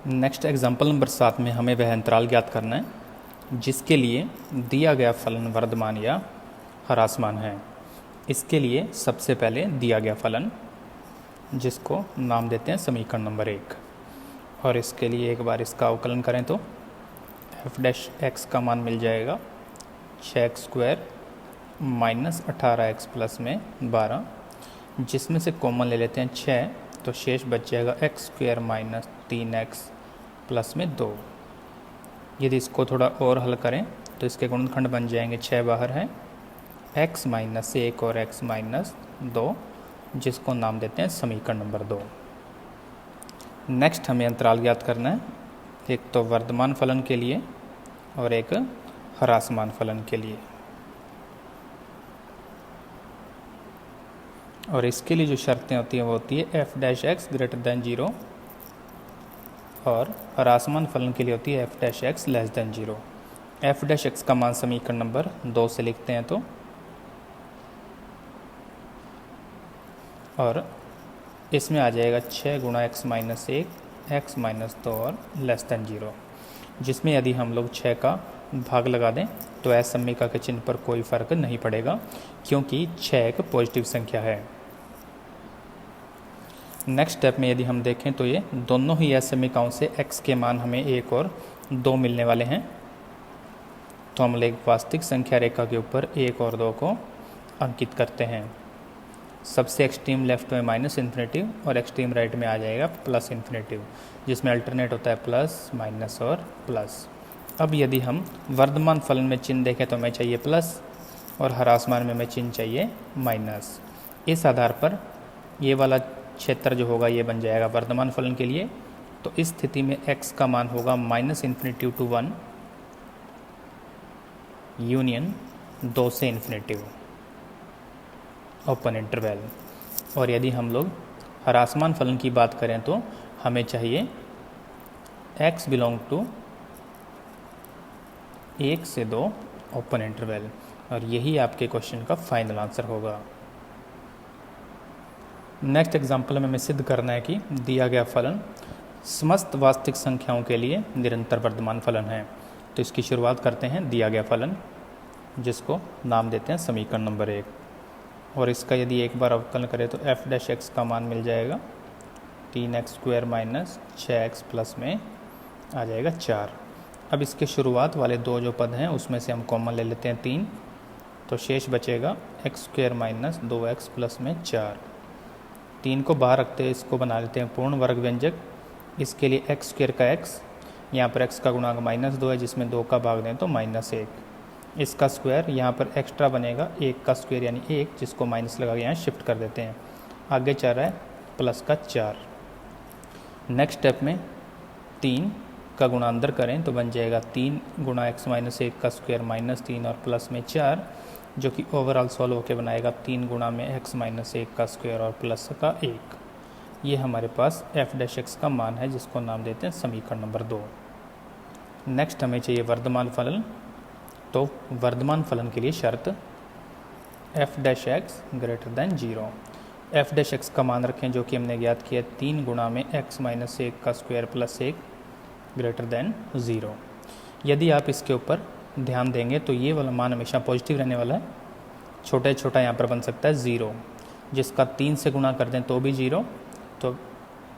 Next example number 7 में हमें वह अंतराल ज्ञात करना है जिसके लिए दिया गया फलन वर्धमान या ह्रासमान है। इसके लिए सबसे पहले दिया गया फलन जिसको नाम देते हैं समीकरण नंबर 1, और इसके लिए एक बार इसका अवकलन करें तो f' का मान मिल जाएगा 6x² माइनस 18x प्लस में 12, जिसमें से कॉमन ले लेते हैं 6 तो शेष बच जाएगा x² माइनस 3x प्लस में 2। यदि इसको थोड़ा और हल करें तो इसके गुणनखंड बन जाएंगे 6 बाहर है x माइनस 1 और x माइनस 2, जिसको नाम देते हैं समीकरण नंबर 2। नेक्स्ट हमें अंतराल ज्ञात करना है, एक तो वर्धमान फलन के लिए और एक ह्रासमान फलन के लिए। और इसके लिए जो शर्तें होती हैं वो होती है f' ग्रेटर दैन 0 और ह्रासमान फलन के लिए होती है f' लेस दैन 0। f' का मान समीकरण नंबर 2 से लिखते हैं तो, और इसमें आ जाएगा 6 गुणा x माइनस 1 x माइनस 2 और लेस दैन 0, जिसमें यदि हम लोग 6 का भाग लगा दें तो असमीका के चिन्ह पर कोई फर्क नहीं पड़ेगा क्योंकि 6 एक पॉजिटिव संख्या है। नेक्स्ट स्टेप में यदि हम देखें तो ये दोनों ही असमीकाओं से x के मान हमें 1 और 2 मिलने वाले हैं, तो हम एक वास्तविक संख्या रेखा के ऊपर 1 और 2 को अंकित करते हैं। सबसे एक्सट्रीम लेफ्ट में माइनस इन्फिनेटिव और एक्सट्रीम राइट में आ जाएगा प्लस इन्फिनेटिव, जिसमें अल्टरनेट होता है प्लस माइनस और प्लस। अब यदि हम वर्धमान फलन में चिन्ह देखें तो हमें चाहिए प्लस और ह्रासमान में हमें चिन्ह चाहिए माइनस। इस आधार पर ये वाला क्षेत्र जो होगा ये बन जाएगा वर्धमान फलन के लिए, तो इस स्थिति में x का मान होगा माइनस इन्फिनेटिव टू 1 यूनियन 2 से इन्फिनेटिव ओपन इंटरवल। और यदि हम लोग ह्रासमान फलन की बात करें तो हमें चाहिए x बिलोंग टू 1 से 2 ओपन इंटरवल, और यही आपके क्वेश्चन का फाइनल आंसर होगा। नेक्स्ट एग्जाम्पल में हमें सिद्ध करना है कि दिया गया फलन समस्त वास्तविक संख्याओं के लिए निरंतर वर्धमान फलन है। तो इसकी शुरुआत करते हैं दिया गया फलन जिसको नाम देते हैं समीकरण नंबर 1, और इसका यदि एक बार अवकलन करें तो f' का मान मिल जाएगा 3x² माइनस 6x प्लस में आ जाएगा 4। अब इसके शुरुआत वाले दो जो पद हैं उसमें से हम कॉमन ले लेते हैं 3, तो शेष बचेगा x² माइनस 2x प्लस में 4। 3 को बाहर रखते हैं, इसको बना लेते हैं पूर्ण वर्ग व्यंजक। इसके लिए x² का x, यहाँ पर x का गुणांक -2 है जिसमें 2 का भाग दें तो -1। इसका स्क्वायर यहाँ पर एक्स्ट्रा बनेगा 1 का स्क्वायर यानी 1, जिसको माइनस लगा के यहाँ शिफ्ट कर देते हैं। आगे चल रहा है प्लस का 4। नेक्स्ट स्टेप में 3 का गुणा अंदर करें तो बन जाएगा 3 गुणा x माइनस 1 का स्क्वायर -3 और प्लस में 4, जो कि ओवरऑल सॉल्व होकर बनाएगा 3 गुणा में x माइनस 1 का स्क्वायर और प्लस का 1। ये हमारे पास f' का मान है जिसको नाम देते हैं समीकरण नंबर 2। नेक्स्ट हमें चाहिए वर्धमान फलन, तो वर्धमान फलन के लिए शर्त f' ग्रेटर दैन 0। f' का मान रखें जो कि हमने ज्ञात किया 3 गुणा में x माइनस 1 का स्क्वायर प्लस 1 ग्रेटर दैन 0। यदि आप इसके ऊपर ध्यान देंगे तो ये वाला मान हमेशा पॉजिटिव रहने वाला है। छोटा छोटा यहाँ पर बन सकता है 0, जिसका 3 से गुणा कर दें तो भी 0, तो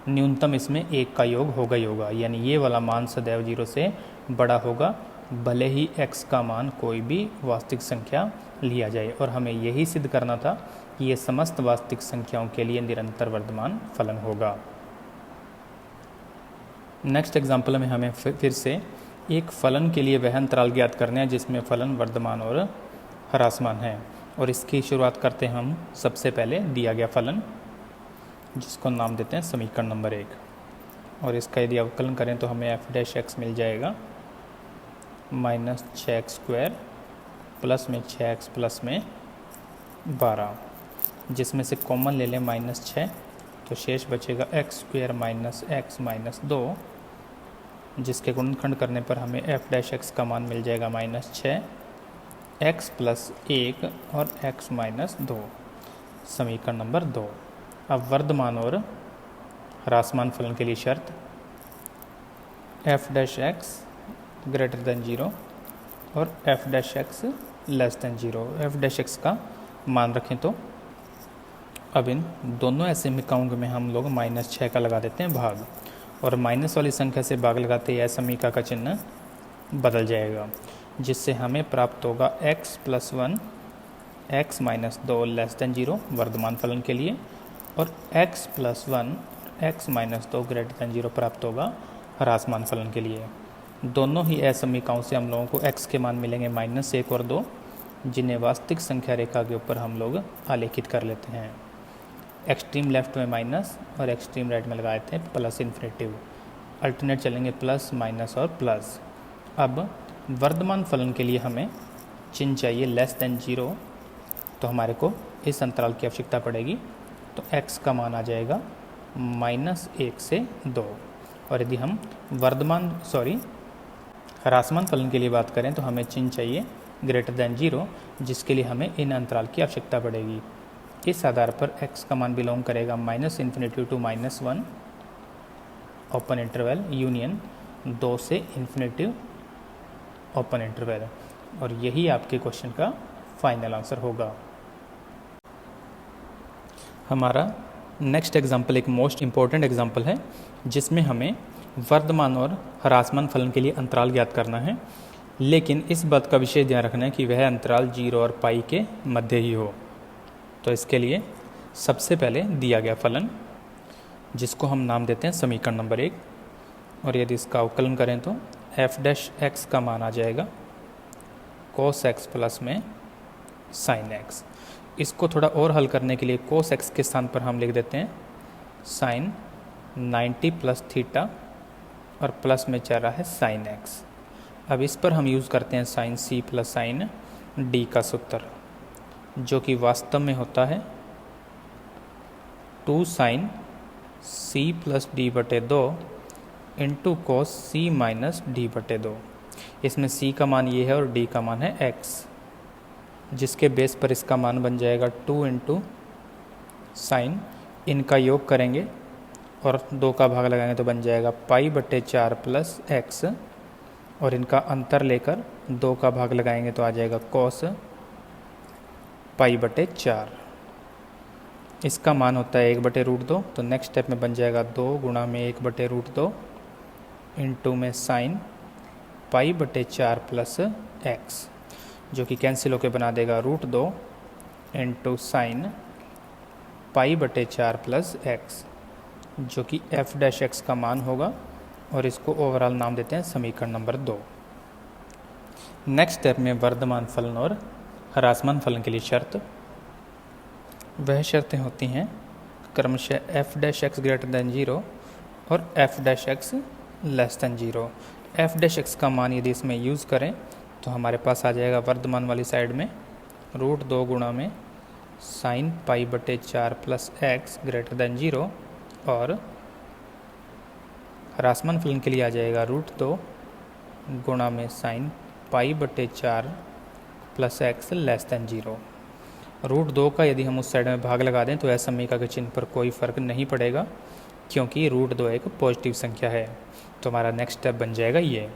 न्यूनतम इसमें 1 का योग होगा ही होगा, यानी ये वाला मान सदैव 0 से बड़ा होगा भले ही x का मान कोई भी वास्तविक संख्या लिया जाए। और हमें यही सिद्ध करना था कि ये समस्त वास्तविक संख्याओं के लिए निरंतर वर्धमान फलन होगा। नेक्स्ट एग्जाम्पल में हमें फिर से एक फलन के लिए वह अंतराल ज्ञात करने हैं जिसमें फलन वर्धमान और ह्रासमान है, और इसकी शुरुआत करते हैं हम सबसे पहले दिया गया फलन जिसको नाम देते हैं समीकरण नंबर 1, और इसका यदि अवकलन करें तो हमें f' मिल जाएगा माइनस 6x² प्लस में 6x प्लस में 12, जिसमें से कॉमन ले लें -6 तो शेष बचेगा x² माइनस x माइनस 2, जिसके गुणनखंड करने पर हमें f' का मान मिल जाएगा -6 x प्लस 1 और x माइनस 2, समीकरण नंबर 2। अब वर्धमान और ह्रासमान फलन के लिए शर्त F dash x greater than 0 और F dash x less than 0। F dash x का मान रखें तो अब इन दोनों ऐसे समीकरणों में हम लोग -6 का लगा देते हैं भाग, और माइनस वाली संख्या से भाग लगाते ही समीकरण का चिन्ह बदल जाएगा, जिससे हमें प्राप्त होगा x + 1 x - 2 less than 0 Varthaman फलन के लिए, और x + 1 x - 2 ग्रेटर देन 0 प्राप्त होगा ह्रासमान फलन के लिए। दोनों ही असमीकरणों से हम लोगों को x के मान मिलेंगे -1 और 2, जिन्हें वास्तविक संख्या रेखा के ऊपर हम लोग आलेखित कर लेते हैं। एक्सट्रीम लेफ्ट में माइनस और एक्सट्रीम राइट में लगाए थे प्लस इन्फिनेटिव, अल्टरनेट चलेंगे प्लस माइनस और प्लस। अब वर्धमान फलन के लिए हमें चिन्ह चाहिए लेस देन 0, तो हमारे को इस अंतराल की आवश्यकता पड़ेगी, तो x का मान आ जाएगा -1 से 2। और यदि हम ह्रासमान फलन के लिए बात करें तो हमें चिन्ह चाहिए ग्रेटर देन 0, जिसके लिए हमें इन अंतराल की आवश्यकता पड़ेगी। इस आधार पर x का मान बिलोंग करेगा -∞ टू -1 ओपन इंटरवल यूनियन 2 से इन्फिनेटिव ओपन इंटरवल, और यही आपके क्वेश्चन का फाइनल आंसर होगा। हमारा नेक्स्ट एग्जाम्पल एक मोस्ट इम्पॉर्टेंट एग्जाम्पल है, जिसमें हमें वर्धमान और ह्रासमान फलन के लिए अंतराल ज्ञात करना है, लेकिन इस बात का विशेष ध्यान रखना है कि वह अंतराल 0 और पाई के मध्य ही हो। तो इसके लिए सबसे पहले दिया गया फलन, जिसको हम नाम देते हैं समीकरण नंबर 1, और यदि इसका अवकलन करें तो एफ डैश एक्स का मान आ जाएगा cos x प्लस में sin x। इसको थोड़ा और हल करने के लिए cos x के स्थान पर हम लिख देते हैं sin 90 प्लस थीटा, और प्लस में चल रहा है sin x। अब इस पर हम यूज़ करते हैं sin c plus sin d का सूत्र, जो कि वास्तव में होता है 2 sin c प्लस d बटे 2 into cos c minus d बटे 2। इसमें c का मान ये है और d का मान है x, जिसके बेस पर इसका मान बन जाएगा 2 इंटू साइन, इनका योग करेंगे और 2 का भाग लगाएंगे तो बन जाएगा पाई बटे 4 प्लस एक्स, और इनका अंतर लेकर 2 का भाग लगाएंगे तो आ जाएगा cos पाई बटे 4। इसका मान होता है 1/√2, तो नेक्स्ट स्टेप में बन जाएगा 2 गुणा में 1/√2 इंटू में साइन पाई बटे 4 प्लस एक्स, जो कि कैंसिल होकर बना देगा √2 इंटू साइन पाई बटे 4 प्लस एक्स, जो कि एफ डैश एक्स का मान होगा, और इसको ओवरऑल नाम देते हैं समीकरण नंबर 2। नेक्स्ट स्टेप में वर्धमान फलन और ह्रासमान फलन के लिए शर्त, वह शर्तें होती हैं क्रमशः F dash x greater than 0 और F dash x less than 0। F dash x का मान यदि इसमें यूज़ करें तो हमारे पास आ जाएगा वर्धमान वाली साइड में √2 गुणा में साइन पाई बटे 4 प्लस एक्स ग्रेटर देन 0, और ह्रासमान फलन के लिए आ जाएगा √2 गुणा में साइन पाई बटे 4 प्लस एक्स लेस देन 0। √2 का यदि हम उस साइड में भाग लगा दें तो ऐसा समीकरण के चिन्ह पर कोई फर्क नहीं पड़ेगा, क्योंकि √2 एक पॉजिटिव संख्या है। तो हमारा नेक्स्ट स्टेप बन जाएगा ये।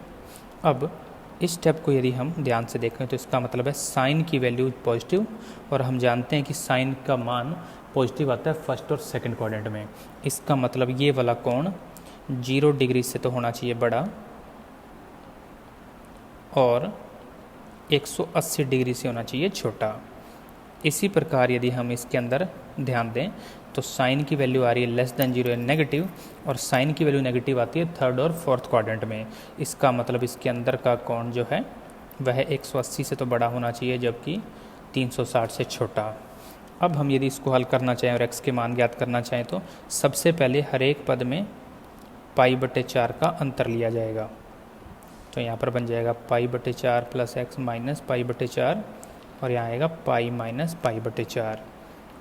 अब इस स्टेप को यदि हम ध्यान से देखें तो इसका मतलब है साइन की वैल्यू पॉजिटिव, और हम जानते हैं कि साइन का मान पॉजिटिव आता है फर्स्ट और सेकंड क्वाड्रेंट में। इसका मतलब ये वाला कोण 0 डिग्री से तो होना चाहिए बड़ा, और 180 डिग्री से होना चाहिए छोटा। इसी प्रकार यदि हम इसके अंदर ध्यान दें तो साइन की वैल्यू आ रही है लेस देन 0 नेगेटिव, और साइन की वैल्यू नेगेटिव आती है थर्ड और फोर्थ क्वाड्रेंट में। इसका मतलब इसके अंदर का कोण जो है वह 180 से तो बड़ा होना चाहिए, जबकि 360 से छोटा। अब हम यदि इसको हल करना चाहें और x के मान ज्ञात करना चाहें तो सबसे पहले हर एक पद में पाई बटे 4 का अंतर लिया जाएगा। तो यहाँ पर बन जाएगा पाई बटे 4 प्लस एक्स माइनस पाई बटे 4, और यहाँ आएगा पाई माइनस पाई बटे 4।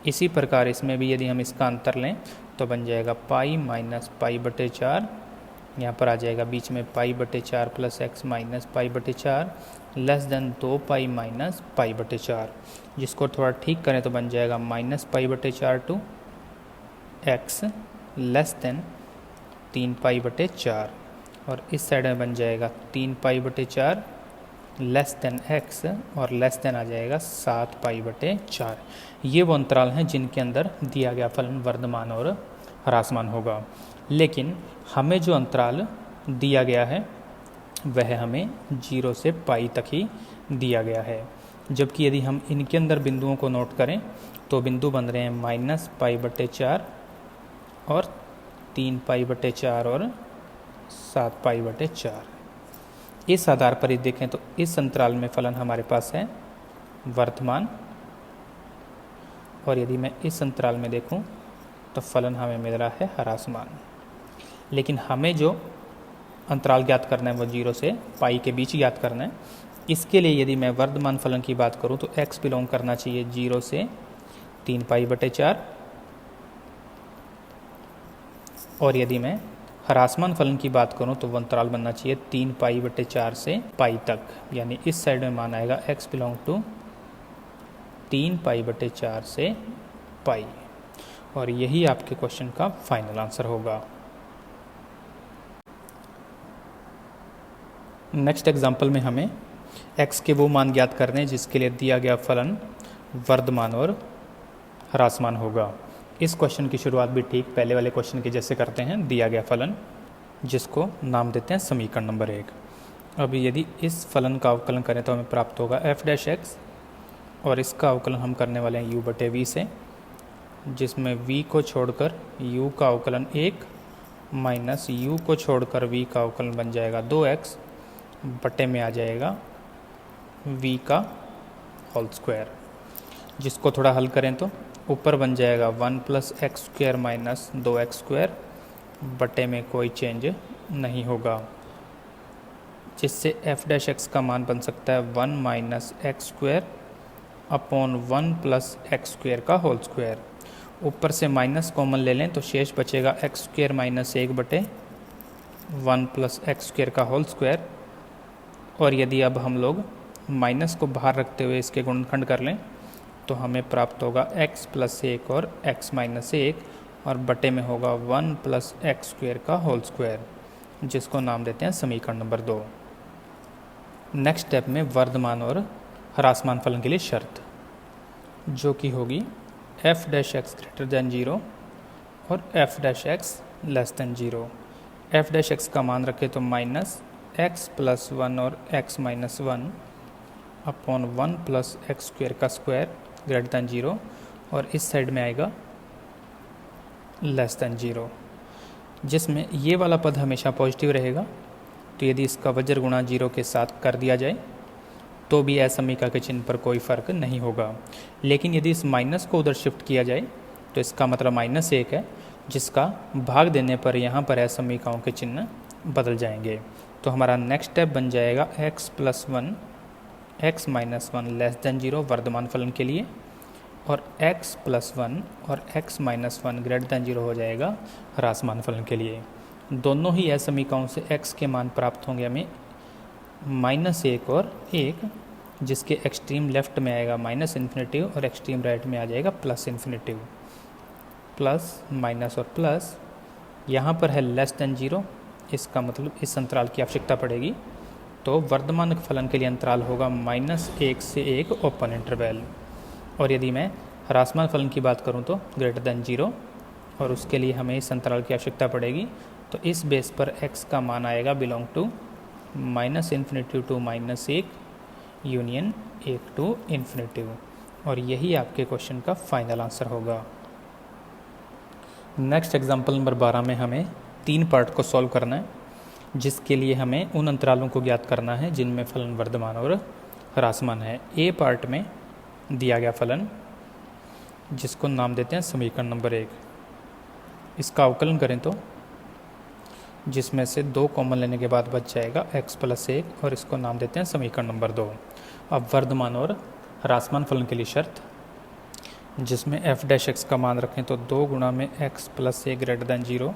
इसी प्रकार इसमें भी यदि हम इसका अंतर लें तो बन जाएगा पाई माइनस पाई बटे 4, यहाँ पर आ जाएगा बीच में पाई बटे 4 प्लस एक्स माइनस पाई बटे 4 less than 2 pi minus pi बटे 4, जिसको थोड़ा ठीक करें तो बन जाएगा माइनस पाई बटे 4 टू एक्स लेस देन 3 पाई बटे 4। और इस साइड में बन जाएगा 3π/4 लेस देन x और लेस देन आ जाएगा 7π/4। ये वो अंतराल हैं जिनके अंदर दिया गया फलन वर्धमान और ह्रासमान होगा। लेकिन हमें जो अंतराल दिया गया है वह हमें 0 से पाई तक ही दिया गया है, जबकि यदि हम इनके अंदर बिंदुओं को नोट करें तो बिंदु बन रहे हैं -π/4 और 3π/4 और 7π/4। इस आधार पर यदि देखें तो इस अंतराल में फलन हमारे पास है वर्धमान, और यदि मैं इस अंतराल में देखूं तो फलन हमें मिल रहा है ह्रासमान। लेकिन हमें जो अंतराल ज्ञात करना है वो 0 से पाई के बीच ज्ञात करना है। इसके लिए यदि मैं वर्धमान फलन की बात करूं तो x बिलोंग करना चाहिए 0 से 3π/4, और यदि मैं ह्रासमान फलन की बात करूं तो वो अंतराल बनना चाहिए 3π/4 से पाई तक, यानी इस साइड में मान आएगा x बिलोंग टू 3π/4 से पाई, और यही आपके क्वेश्चन का फाइनल आंसर होगा। नेक्स्ट एग्जाम्पल में हमें x के वो मान ज्ञात करने हैं जिसके लिए दिया गया फलन वर्धमान और ह्रासमान होगा। इस क्वेश्चन की शुरुआत भी ठीक पहले वाले क्वेश्चन के जैसे करते हैं। दिया गया फलन जिसको नाम देते हैं समीकरण नंबर 1। अब यदि इस फलन का अवकलन करें तो हमें प्राप्त होगा f'(x), और इसका अवकलन हम करने वाले हैं u/v से, जिसमें v को छोड़कर u का अवकलन 1 माइनस u को छोड़कर v का अवकलन बन जाएगा 2x बटे में आ जाएगा v का होल स्क्वायर, जिसको थोड़ा हल करें तो ऊपर बन जाएगा 1 + x² माइनस 2x² बटे में कोई चेंज नहीं होगा, जिससे f'(x) का मान बन सकता है 1 माइनस x² अपॉन 1 + x² का होल स्क्वायर। ऊपर से माइनस कॉमन ले लें तो शेष बचेगा x² माइनस 1 बटे 1 + x² का होल स्क्वायर। और यदि अब हम लोग माइनस को बाहर रखते हुए इसके गुणनखंड कर लें तो हमें प्राप्त होगा x + 1 और x - 1, और बटे में होगा 1 + x² का होल स्क्वायर, जिसको नाम देते हैं समीकरण नंबर 2। नेक्स्ट स्टेप में वर्धमान और ह्रासमान फलन के लिए शर्त, जो कि होगी f'(x) > 0 और f'(x) < 0। f'(x) का मान रखें तो -x + 1 और x - 1 अपॉन 1 + x² का स्क्वायर > 0, और इस साइड में आएगा <0, जिसमें ये वाला पद हमेशा पॉजिटिव रहेगा। तो यदि इसका वज्र गुणा 0 के साथ कर दिया जाए तो भी असमीका के चिन्ह पर कोई फर्क नहीं होगा। लेकिन यदि इस माइनस को उधर शिफ्ट किया जाए तो इसका मतलब -1 है, जिसका भाग देने पर यहाँ पर असमीकाओं के चिन्ह बदल जाएंगे। तो हमारा नेक्स्ट स्टेप बन जाएगा x + 1 x - 1 < 0 वर्धमान फलन के लिए, और x + 1 और x - 1 > 0 हो जाएगा ह्रासमान फलन के लिए। दोनों ही असमीकाओं से x के मान प्राप्त होंगे हमें -1 और 1, जिसके एक्सट्रीम लेफ्ट में आएगा -∞ और एक्सट्रीम राइट में आ जाएगा +∞। प्लस माइनस और प्लस यहाँ पर है < 0, इसका मतलब इस अंतराल की आवश्यकता पड़ेगी। तो वर्धमान फलन के लिए अंतराल होगा -1 से 1 ओपन इंटरवल, और यदि मैं ह्रासमान फलन की बात करूं तो > 0, और उसके लिए हमें इस अंतराल की आवश्यकता पड़ेगी। तो इस बेस पर x का मान आएगा belong to -∞ to -1 union 1 to ∞, और यही आपके क्वेश्चन का फाइनल आंसर होगा। नेक्स्ट एग्जाम्पल नंबर 12 में हमें 3 पार्ट को सॉल्व करना है, जिसके लिए हमें उन अंतरालों को ज्ञात करना है जिनमें फलन वर्धमान और ह्रासमान है। ए पार्ट में दिया गया फलन जिसको नाम देते हैं समीकरण नंबर 1, इसका अवकलन करें तो जिसमें से 2 कॉमन लेने के बाद बच जाएगा x + 1, और इसको नाम देते हैं समीकरण नंबर 2। अब वर्धमान और ह्रासमान फलन के लिए शर्त, जिसमें f'(x) का मान रखें तो 2 गुणा में x + 1 > 0,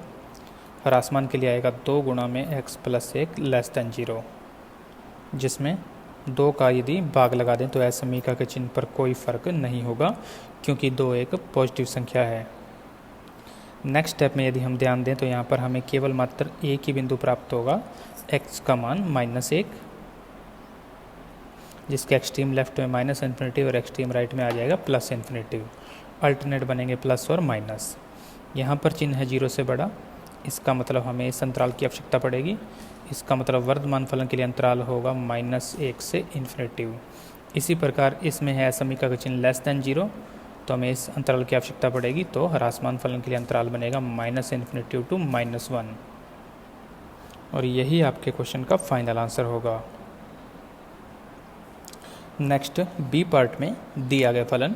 ह्रासमान के लिए आएगा 2 गुणा में x + 1 < 0, जिसमें 2 का यदि भाग लगा दें तो असमीका के चिन्ह पर कोई फर्क नहीं होगा, क्योंकि 2 एक पॉजिटिव संख्या है। नेक्स्ट स्टेप में यदि हम ध्यान दें तो यहाँ पर हमें केवल मात्र एक ही बिंदु प्राप्त होगा, x का मान -1, जिसके एक्सट्रीम लेफ्ट में माइनस इन्फिनिटी और एक्सट्रीम राइट में आ जाएगा प्लस इन्फिनिटी। अल्टरनेट बनेंगे प्लस और माइनस। यहाँ पर चिन्ह है 0 से बड़ा, इसका मतलब हमें इस अंतराल की आवश्यकता पड़ेगी। इसका मतलब वर्तमान फलन के लिए अंतराल होगा -1 से इन्फिनिटी। इसी प्रकार इसमें है समीकरण का चिन्ह <0, तो हमें इस अंतराल की आवश्यकता पड़ेगी। तो ह्रासमान फलन के लिए अंतराल बनेगा -इन्फिनिटी टू -1, और यही आपके क्वेश्चन का फाइनल आंसर होगा। नेक्स्ट बी पार्ट में दिया गया फलन,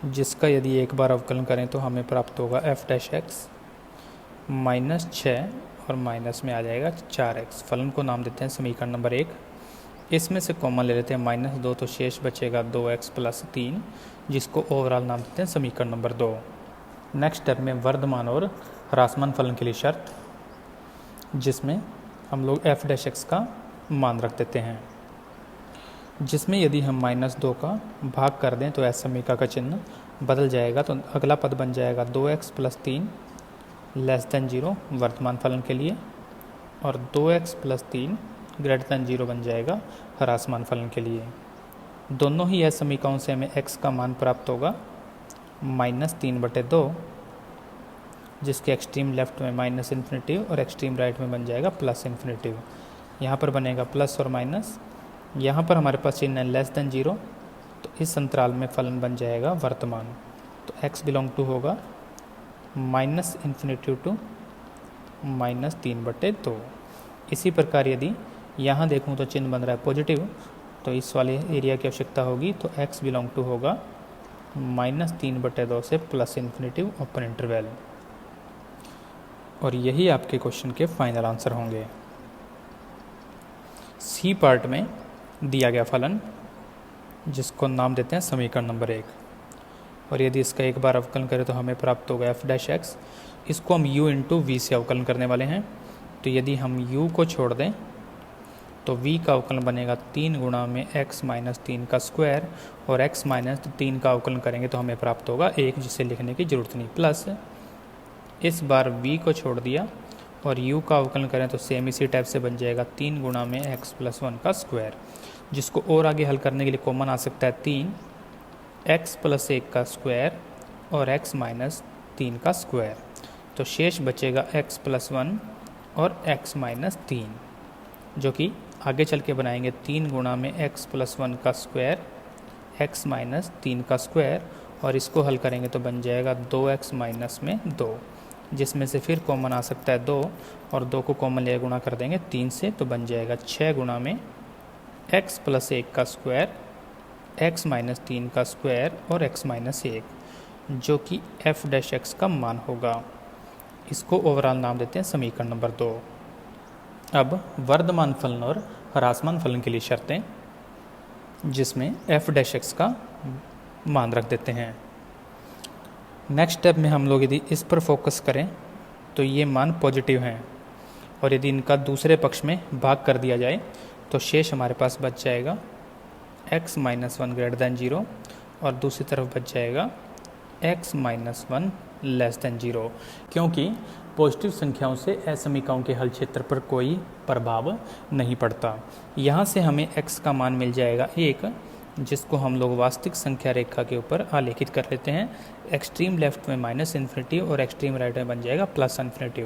जिसका यदि एक बार अवकलन करें तो हमें प्राप्त होगा f' -6 और माइनस में आ जाएगा 4x। फलन को नाम देते हैं समीकरण नंबर 1। इसमें से कॉमन ले लेते हैं -2, तो शेष बचेगा 2x + 3, जिसको ओवरऑल नाम देते हैं समीकरण नंबर 2। नेक्स्ट स्टेप में वर्धमान और ह्रासमान फलन के लिए शर्त, जिसमें हम लोग f' का मान रख देते हैं, जिसमें यदि हम -2 का भाग कर दें तो ऐसा समीकरण का चिन्ह बदल जाएगा। तो अगला पद बन जाएगा 2x + 3 <0 वर्तमान फलन के लिए, और 2x + 3 <0 बन जाएगा ह्रासमान फलन के लिए। दोनों ही ऐसे समीकरणों से हमें x का मान प्राप्त होगा -3/2, जिसके एक्सट्रीम लेफ्ट में माइनस इन्फिनिटी और एक्सट्रीम राइट में बन जाएगा प्लस इन्फिनिटी। यहाँ पर बनेगा प्लस और माइनस। यहाँ पर हमारे पास चिन्ह है <0, तो इस अंतराल में फलन बन जाएगा वर्तमान। तो x बिलोंग टू होगा -इन्फिनिटी टू -3/2। इसी प्रकार यदि यहाँ देखूँ तो चिन्ह बन रहा है पॉजिटिव, तो इस वाले एरिया की आवश्यकता होगी। तो x बिलोंग टू होगा -3/2 से +इन्फिनिटी ओपन इंटरवल, और यही आपके क्वेश्चन के फाइनल आंसर होंगे। सी पार्ट में दिया गया फलन, जिसको नाम देते हैं समीकरण नंबर 1, और यदि इसका एक बार अवकलन करें तो हमें प्राप्त होगा f'। इसको हम u × v से अवकलन करने वाले हैं। तो यदि हम u को छोड़ दें तो v का अवकलन बनेगा 3 गुणा में x - 3 का स्क्वायर, और x - 3 का अवकलन करेंगे तो हमें प्राप्त होगा 1, जिसे लिखने की जरूरत नहीं, प्लस इस बार v को छोड़ दिया और u का अवकलन करें तो सेम इसी टाइप से बन जाएगा 3 गुणा में x + 1 का स्क्वायर, जिसको और आगे हल करने के लिए कॉमन आ सकता है 3, x + 1 का स्क्वायर और x - 3 का स्क्वायर। तो शेष बचेगा x + 1 और x - 3, जो कि आगे चल के बनाएंगे 3 गुणा में x + 1 का स्क्वायर, x - 3 का स्क्वायर, और इसको हल करेंगे तो बन जाएगा 2x - 2, जिसमें से फिर कॉमन आ सकता है 2, और 2 को कॉमन ले गुणा कर देंगे 3 से, तो बन जाएगा 6 गुणा में x + 1 का स्क्वायर, x - 3 का स्क्वायर और x - 1, जो कि f' का मान होगा। इसको ओवरऑल नाम देते हैं समीकरण नंबर 2। अब वर्धमान फलन और ह्रासमान फलन के लिए शर्तें, जिसमें f' का मान रख देते हैं। नेक्स्ट स्टेप में हम लोग यदि इस पर फोकस करें तो ये मान पॉजिटिव हैं, और यदि इनका दूसरे पक्ष में भाग कर दिया जाए तो शेष हमारे पास बच जाएगा x - 1 <0, और दूसरी तरफ बच जाएगा x - 1 <0, क्योंकि पॉजिटिव संख्याओं से असमीकरणों के हल क्षेत्र पर कोई प्रभाव नहीं पड़ता। यहाँ से हमें x का मान मिल जाएगा 1, जिसको हम लोग वास्तविक संख्या रेखा के ऊपर आलेखित कर लेते हैं। एक्सट्रीम लेफ्ट में -इन्फिनिटी और एक्सट्रीम राइट में बन जाएगा +इन्फिनिटी।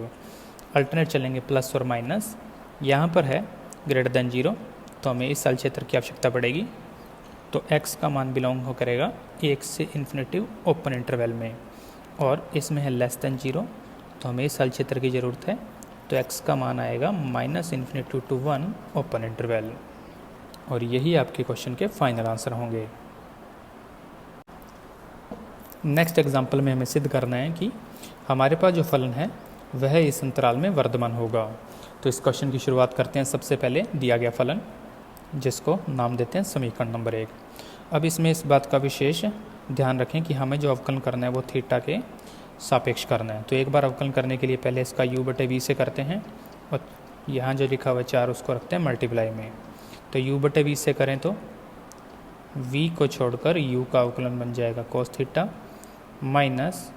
अल्टरनेट चलेंगे प्लस और माइनस। यहाँ पर है <0, तो हमें इस हल क्षेत्र की आवश्यकता पड़ेगी। तो x का मान बिलोंग हो करेगा 1 से इन्फिनिटी ओपन इंटरवल में, और इसमें है <0, तो हमें इस हल क्षेत्र की ज़रूरत है। तो x का मान आएगा -इन्फिनिटी टू 1 ओपन इंटरवल, और यही आपके क्वेश्चन के फाइनल आंसर होंगे। नेक्स्ट एग्जाम्पल में हमें सिद्ध करना है कि हमारे पास जो फलन है वह इस अंतराल में वर्धमान होगा। तो इस क्वेश्चन की शुरुआत करते हैं। सबसे पहले दिया गया फलन, जिसको नाम देते हैं समीकरण नंबर 1। अब इसमें इस बात का विशेष ध्यान रखें कि हमें जो अवकलन करना है वो थीटा के सापेक्ष करना है। तो एक बार अवकलन करने के लिए पहले इसका u/v से करते हैं, और यहाँ जो लिखा हुआ है 4 उसको रखते हैं मल्टीप्लाई में। तो u/v से करें तो v को छोड़कर u का अवकलन बन जाएगा cos थीटा माइनस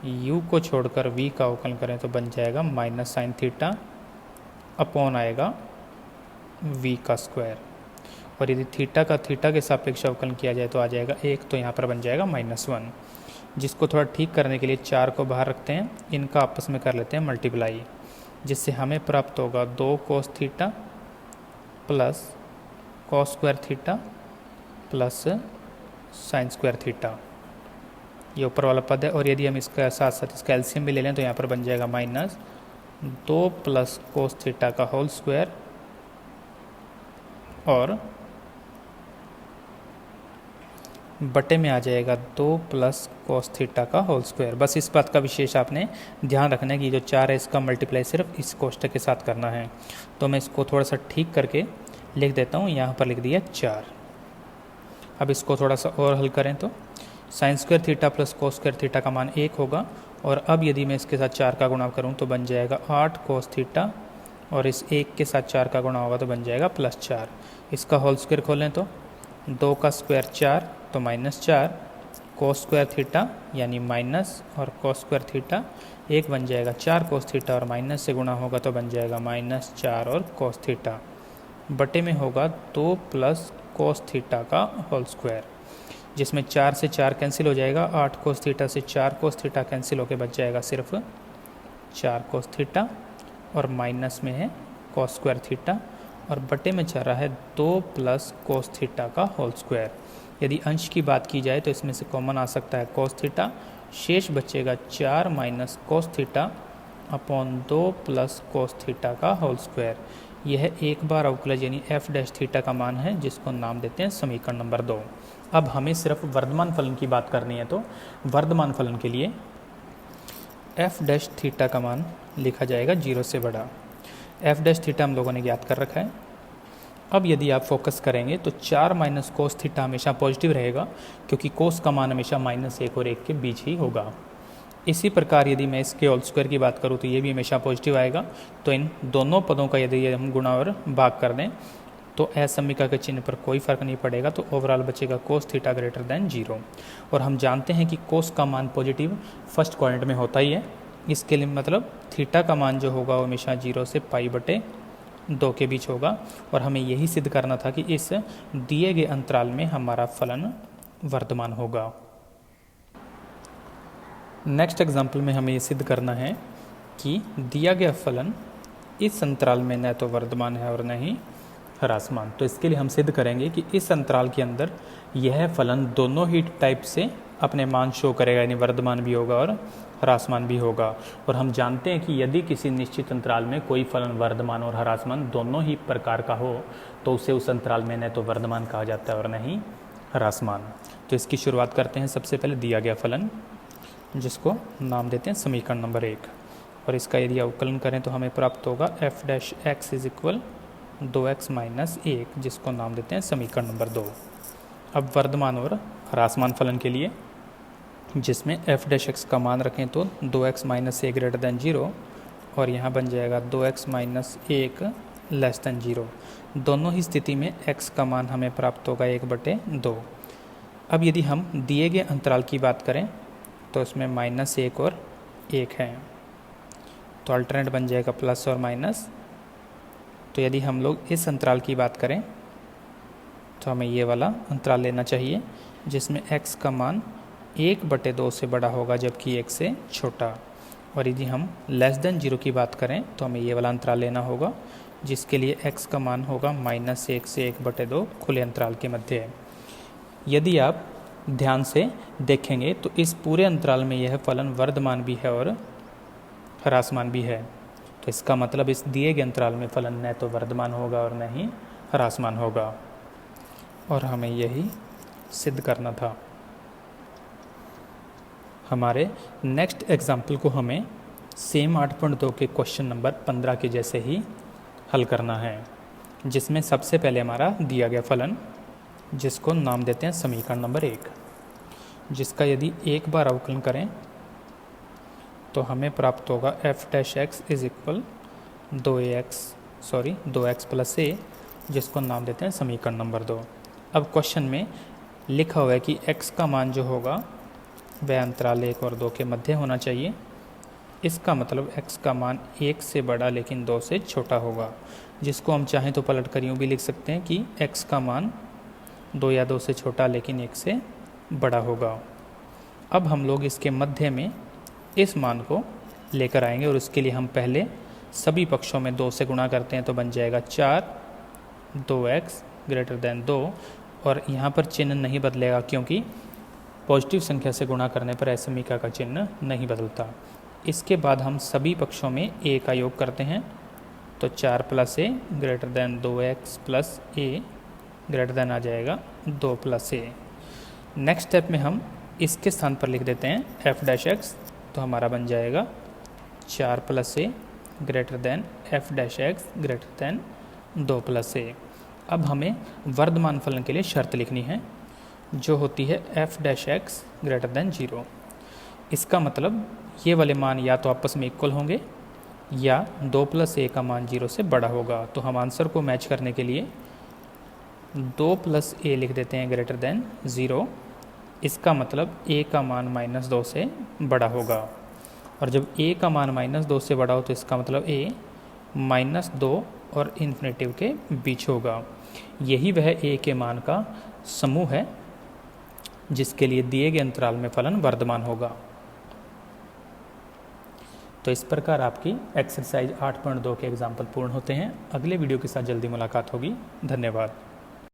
u को छोड़कर v का अवकलन करें तो बन जाएगा माइनस साइन थीटा अपॉन आएगा v का स्क्वायर, और यदि थीटा का थीटा के सापेक्ष अवकलन किया जाए तो आ जाएगा 1, तो यहाँ पर बन जाएगा -1, जिसको थोड़ा ठीक करने के लिए 4 को बाहर रखते हैं, इनका आपस में कर लेते हैं मल्टीप्लाई, जिससे हमें प्राप्त होगा 2 cos theta plus cos square theta plus sine square theta, ये ऊपर वाला पद है। और यदि हम इसका साथ साथ इसका एलसीएम भी ले लें तो यहाँ पर बन जाएगा -2 प्लस कोस थीटा का होल स्क्वायर और बटे में आ जाएगा 2 प्लस कोस थीटा का होल स्क्वायर। बस इस बात का विशेष आपने ध्यान रखना है कि जो 4 है इसका मल्टीप्लाई सिर्फ इस कोष्टक के साथ करना है। तो मैं इसको थोड़ा सा ठीक करके लिख देता हूँ, यहाँ पर लिख दिया 4। अब इसको थोड़ा सा और हल करें तो sine square theta plus cos square theta का मान 1 होगा, और अब यदि मैं इसके साथ 4 का गुणा करूँ तो बन जाएगा 8 कोस थीटा, और इस 1 के साथ 4 का गुणा होगा तो बन जाएगा +4। इसका होल स्क्वायर खोलें तो 2 का स्क्वायर 4 तो -4, कोस स्क्वायर थीटा यानी माइनस और कोस स्क्वायर थीटा 1 बन जाएगा 4 कोस थीटा, और माइनस से गुणा होगा तो बन जाएगा -4 और कोस थीटा, बटे में होगा 2 प्लस कोस थीटा का होल स्क्वायर, जिसमें 4 से 4 कैंसिल हो जाएगा, 8 कोस थीटा से 4 कोस थीटा कैंसिल होकर बच जाएगा सिर्फ 4 कोस थीटा, और माइनस में है कोस स्क्वायर थीटा, और बटे में चल रहा है 2 प्लस कोस थीटा का होल स्क्वायर। यदि अंश की बात की जाए तो इसमें से कॉमन आ सकता है कोस थीटा, शेष बचेगा 4 minus cos theta upon 2 plus cos theta का होल स्क्वायर। यह एक बार अवकलज यानी f डैश थीटा का मान है, जिसको नाम देते हैं समीकरण नंबर 2। अब हमें सिर्फ वर्धमान फलन की बात करनी है, तो वर्धमान फलन के लिए f डैश थीटा का मान लिखा जाएगा 0 से बड़ा। f डैश थीटा हम लोगों ने ज्ञात कर रखा है। अब यदि आप फोकस करेंगे तो 4 माइनस कोस थीटा हमेशा पॉजिटिव रहेगा, क्योंकि कोस का मान हमेशा -1 और 1 के बीच ही होगा। इसी प्रकार यदि मैं इसके होल स्क्वायर की बात करूँ तो ये भी हमेशा पॉजिटिव आएगा। तो इन दोनों पदों का यदि हम गुणा और भाग कर दें तो असमीका के चिन्ह पर कोई फर्क नहीं पड़ेगा, तो ओवरऑल बचेगा कोस थीटा ग्रेटर देन 0। और हम जानते हैं कि कोस का मान पॉजिटिव फर्स्ट क्वाड्रेंट में होता ही है, इसके लिए मतलब थीटा का मान जो होगा वो हमेशा 0 से π/2 के बीच होगा। और हमें यही सिद्ध करना था कि इस दिए गए अंतराल में हमारा फलन वर्धमान होगा। नेक्स्ट एग्जाम्पल में हमें ये सिद्ध करना है कि दिया गया फलन इस अंतराल में न तो वर्धमान है और न ही ह्रासमान। तो इसके लिए हम सिद्ध करेंगे कि इस अंतराल के अंदर यह फलन दोनों ही टाइप से अपने मान शो करेगा, यानी वर्धमान भी होगा और ह्रासमान भी होगा। और हम जानते हैं कि यदि किसी निश्चित अंतराल में कोई फलन वर्धमान और ह्रासमान दोनों ही प्रकार का हो तो उसे उस अंतराल में न तो वर्धमान कहा जाता है और न ही ह्रासमान। तो इसकी शुरुआत करते हैं। सबसे पहले दिया गया फलन, जिसको नाम देते हैं समीकरण नंबर 1, और इसका यदि अवकलन करें तो हमें प्राप्त होगा f dash x is equal 2x minus 1, जिसको नाम देते हैं समीकरण नंबर 2। अब वर्धमान और ह्रासमान फलन के लिए, जिसमें f डैश x का मान रखें तो 2x माइनस 1 ग्रेटर देन 0, और यहाँ बन जाएगा 2x माइनस 1 लेस देन 0। दोनों ही स्थिति में x का मान हमें प्राप्त होगा 1/2। अब यदि हम दिए गए अंतराल की बात करें तो इसमें -1 और 1 है, तो अल्टरनेट बन जाएगा प्लस और माइनस। तो यदि हम लोग इस अंतराल की बात करें तो हमें ये वाला अंतराल लेना चाहिए, जिसमें x का मान 1/2 से बड़ा होगा जबकि 1 से छोटा। और यदि हम लेस देन 0 की बात करें तो हमें ये वाला अंतराल लेना होगा, जिसके लिए x का मान होगा -1 से 1/2 खुले अंतराल के मध्य। यदि आप ध्यान से देखेंगे तो इस पूरे अंतराल में यह फलन वर्धमान भी है और ह्रासमान भी है। तो इसका मतलब इस दिए गए अंतराल में फलन न तो वर्धमान होगा और न ही ह्रासमान होगा, और हमें यही सिद्ध करना था। हमारे नेक्स्ट एग्जाम्पल को हमें सेम 8.2 के क्वेश्चन नंबर 15 के जैसे ही हल करना है, जिसमें सबसे पहले हमारा दिया गया फलन, जिसको नाम देते हैं समीकरण नंबर 1, जिसका यदि एक बार अवकलन करें तो हमें प्राप्त होगा f dash x is equal 2x plus a, जिसको नाम देते हैं समीकरण नंबर 2। अब क्वेश्चन में लिखा हुआ है कि x का मान जो होगा वह अंतराल 1 और 2 के मध्य होना चाहिए। इसका मतलब x का मान 1 से बड़ा लेकिन 2 से छोटा होगा, जिसको हम चाहें तो पलट कर यूँ भी लिख सकते हैं कि x का मान 2 या 2 से छोटा लेकिन 1 से बड़ा होगा। अब हम लोग इसके मध्य में इस मान को लेकर आएंगे और उसके लिए हम पहले सभी पक्षों में 2 से गुणा करते हैं, तो बन जाएगा 4 2x ग्रेटर देन 2। और यहाँ पर चिन्ह नहीं बदलेगा क्योंकि पॉजिटिव संख्या से गुणा करने पर असमीका का चिन्ह नहीं बदलता। इसके बाद हम सभी पक्षों में a का योग करते हैं, तो 4 + a greater than 2x + a greater than आ जाएगा 2 + a। नेक्स्ट स्टेप में हम इसके स्थान पर लिख देते हैं f'(x), तो हमारा बन जाएगा 4 + a greater then f'(x) greater than 2 + a। अब हमें वर्धमान फलन के लिए शर्त लिखनी है जो होती है f'(x) ग्रेटर देन 0। इसका मतलब ये वाले मान या तो आपस में इक्वल होंगे या 2 + a का मान 0 से बड़ा होगा। तो हम आंसर को मैच करने के लिए 2 + a लिख देते हैं ग्रेटर देन 0। इसका मतलब a का मान -2 से बड़ा होगा, और जब a का मान -2 से बड़ा हो तो इसका मतलब a -2 और इन्फिनेटिव के बीच होगा। यही वह a के मान का समूह है जिसके लिए दिए गए अंतराल में फलन वर्धमान होगा। तो इस प्रकार आपकी एक्सरसाइज 8.2 के एग्जाम्पल पूर्ण होते हैं। अगले वीडियो के साथ जल्दी मुलाकात होगी। धन्यवाद।